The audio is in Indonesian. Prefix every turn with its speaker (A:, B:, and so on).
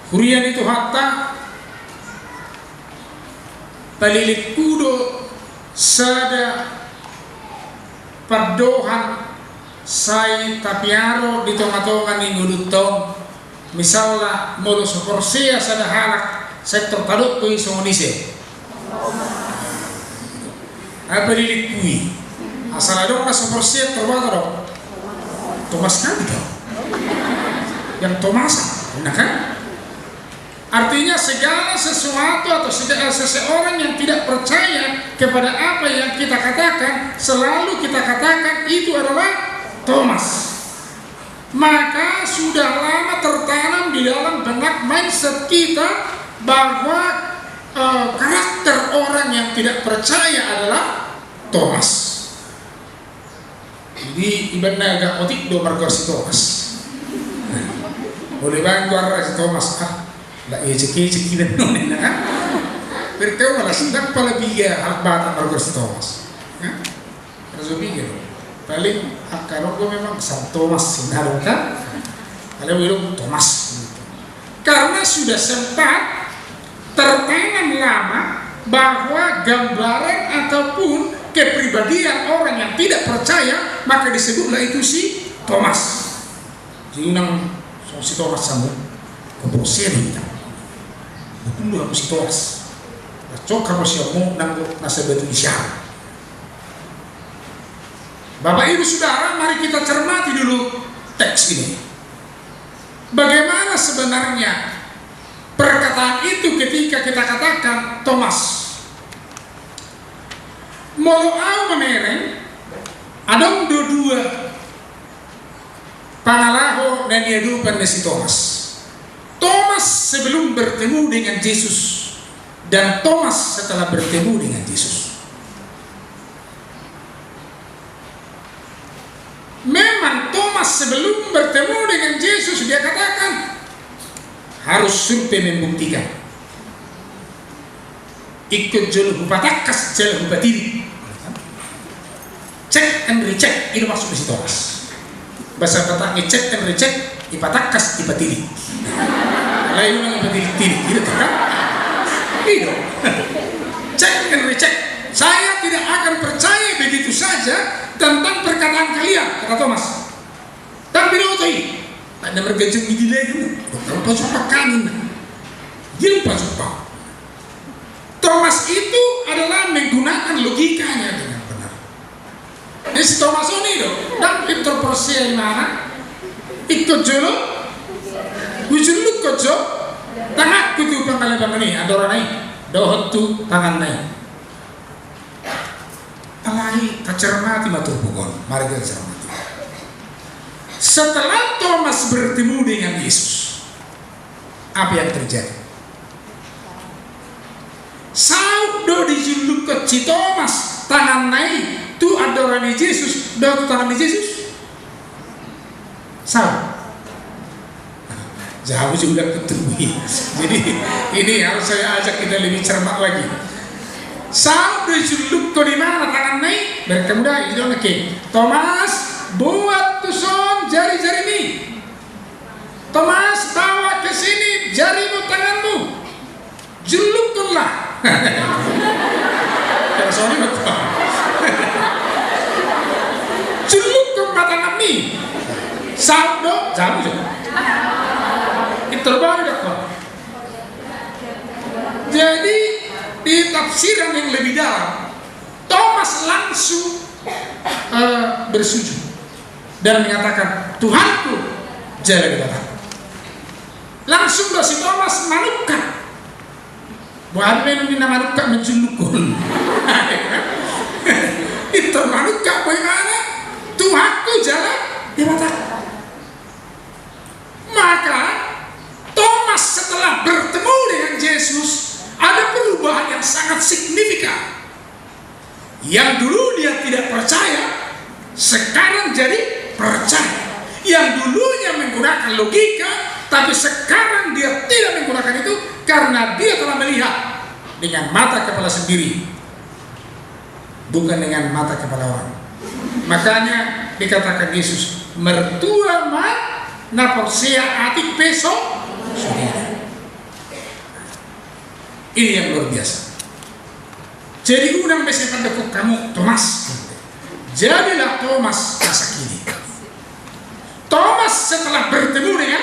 A: Hurian itu hatta palilik kudo sada padohan sai tapiaro di tonga-tonga ni ngudutong misalnya molo soporsia sada halak sektor padok ko isongonise apa dilikui asal ada orang soporsia terbakar dong Thomas kan gitu yang Thomasan nah kan artinya segala sesuatu atau segala seseorang yang tidak percaya kepada apa yang kita katakan selalu kita katakan itu adalah Thomas. Maka sudah lama tertanam di dalam benak mindset kita bahwa karakter orang yang tidak percaya adalah Thomas. Jadi ibaratnya agak otik do margor si Thomas. Boleh banggar si Thomas lah iya ceki dan nonen kan. Berkau malah sedang pala biga hak batang margor si Thomas. Harus biga. Paling kalau gue memang San Thomas sinarong kan kalau bilang Thomas gitu. Karena sudah sempat tertanam lama bahwa gambaran ataupun kepribadian orang yang tidak percaya maka disebutlah itu si Thomas. Jadi nang si Thomas sama keprosian kita bukan dua si Thomas cok kamu siapa nang nasa batu isyarat. Bapak Ibu Saudara, mari kita cermati dulu teks ini. Bagaimana sebenarnya perkataan itu ketika kita katakan Thomas. Molo au memereng, adong dua pangalaho dan diadukan si Thomas. Thomas sebelum bertemu dengan Yesus dan Thomas setelah bertemu dengan Yesus. Memang Thomas sebelum bertemu dengan Yesus dia katakan harus survei membuktikan ikut jalur hupatakas jalur hupatiri check and recheck itu masuk di Thomas bahasa Bataknya check and recheck ipatakas ipatiri lain orang ipatiri gitu kan itu check and recheck. Saya tidak akan percaya begitu saja tentang perkataan kalian, kata Thomas. Tapi doi, ada mergajeng di lagi, kalau pasukan kanin, dia pasukan. Thomas itu adalah menggunakan logikanya dengan benar. Jadi si Thomas ini dong, dan interpretasi mana? Ikut jolo, ujuluk kojo, tangan kutu pangkalan ini, ada orang lain, dohot tu tangan lain. Alai kacermati matur bukan, mari kita cermati. Setelah Thomas bertemu dengan Yesus, apa yang terjadi? Saudo dijuluk ke si Thomas tangan naik tu adorani Yesus, do tangan Yesus. Sau. Jauh sudah ketemu. Jadi ini harus saya ajak kita lebih cermat lagi. Sampai suluk kau di mana tangan naik berkemudah itu oke. Thomas buat tuson jari-jari ini. Thomas bawa ke sini jarimu tanganmu. Julukkanlah. Kalau soalnya betul. Julukkan tangan ini. Sabdo jauh je. Itu baru dapat. Jadi di tafsiran yang lebih dalam, Thomas langsung bersujud dan mengatakan, Tuhanku, jalan kata. Langsung si Thomas manukkan. Buat menunggu manukkan menculukun. Itu manukkan bagaimana? Tuhanku jalan kata. Maka Thomas setelah bertemu dengan Yesus ada perubahan yang sangat signifikan. Yang dulu dia tidak percaya, sekarang jadi percaya. Yang dulunya menggunakan logika, tapi sekarang dia tidak menggunakan itu karena dia telah melihat dengan mata kepala sendiri, bukan dengan mata kepala orang. Makanya dikatakan Yesus, mertua mat naporsia atik besok. Ini yang luar biasa. Jadi unang besi pada kamu Thomas. Jadilah Thomas masa kini. Thomas setelah bertemu dengan